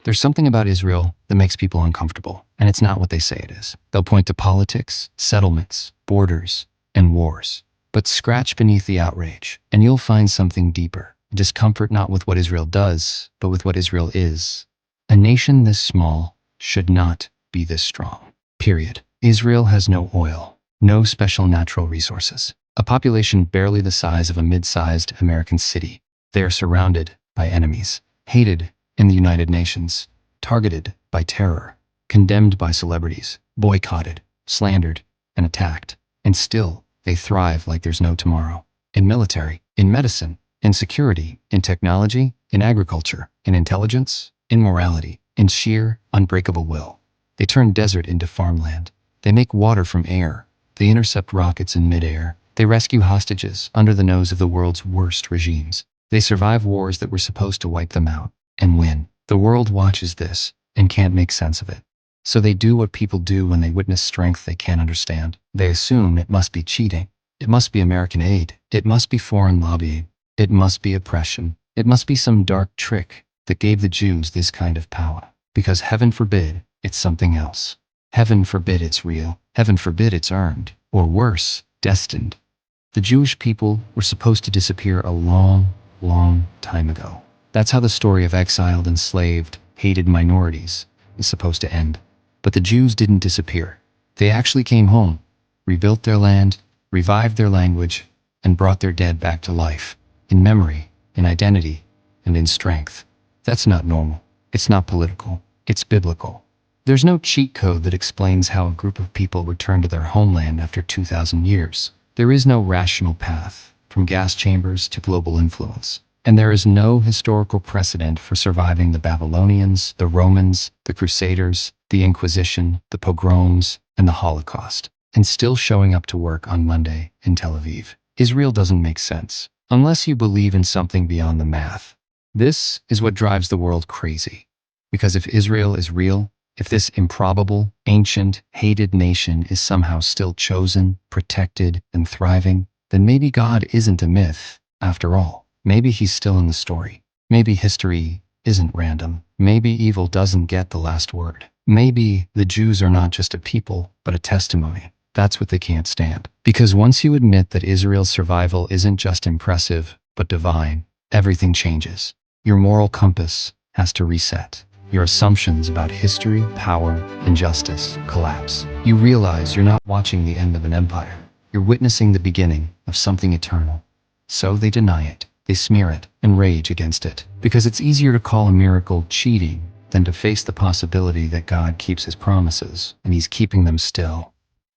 There's something about Israel that makes people uncomfortable, and it's not what they say it is. They'll point to politics, settlements, borders, and wars. But scratch beneath the outrage, and you'll find something deeper. Discomfort not with what Israel does, but with what Israel is. A nation this small should not be this strong. Period. Israel has no oil, no special natural resources, a population barely the size of a mid-sized American city. They are surrounded by enemies, hated in the United Nations, targeted by terror, condemned by celebrities, boycotted, slandered, and attacked. And still, they thrive like there's no tomorrow. In military, in medicine, in security, in technology, in agriculture, in intelligence, in morality, in sheer, unbreakable will. They turn desert into farmland. They make water from air. They intercept rockets in midair. They rescue hostages under the nose of the world's worst regimes. They survive wars that were supposed to wipe them out and win. The world watches this and can't make sense of it. So they do what people do when they witness strength they can't understand. They assume it must be cheating. It must be American aid. It must be foreign lobbying. It must be oppression. It must be some dark trick that gave the Jews this kind of power. Because heaven forbid it's something else. Heaven forbid it's real. Heaven forbid it's earned. Or worse, destined. The Jewish people were supposed to disappear a long, long time ago. That's how the story of exiled, enslaved, hated minorities is supposed to end. But the Jews didn't disappear. They actually came home, rebuilt their land, revived their language, and brought their dead back to life. In memory, in identity, and in strength. That's not normal. It's not political. It's biblical. There's no cheat code that explains how a group of people return to their homeland after 2,000 years. There is no rational path from gas chambers to global influence. And there is no historical precedent for surviving the Babylonians, the Romans, the Crusaders, the Inquisition, the pogroms, and the Holocaust, and still showing up to work on Monday in Tel Aviv. Israel doesn't make sense unless you believe in something beyond the math. This is what drives the world crazy. Because if Israel is real, if this improbable, ancient, hated nation is somehow still chosen, protected, and thriving, then maybe God isn't a myth after all. Maybe he's still in the story. Maybe history isn't random. Maybe evil doesn't get the last word. Maybe the Jews are not just a people, but a testimony. That's what they can't stand. Because once you admit that Israel's survival isn't just impressive, but divine, everything changes. Your moral compass has to reset. Your assumptions about history, power, and justice collapse. You realize you're not watching the end of an empire. You're witnessing the beginning of something eternal. So they deny it. They smear it and rage against it. Because it's easier to call a miracle cheating than to face the possibility that God keeps his promises, and he's keeping them still.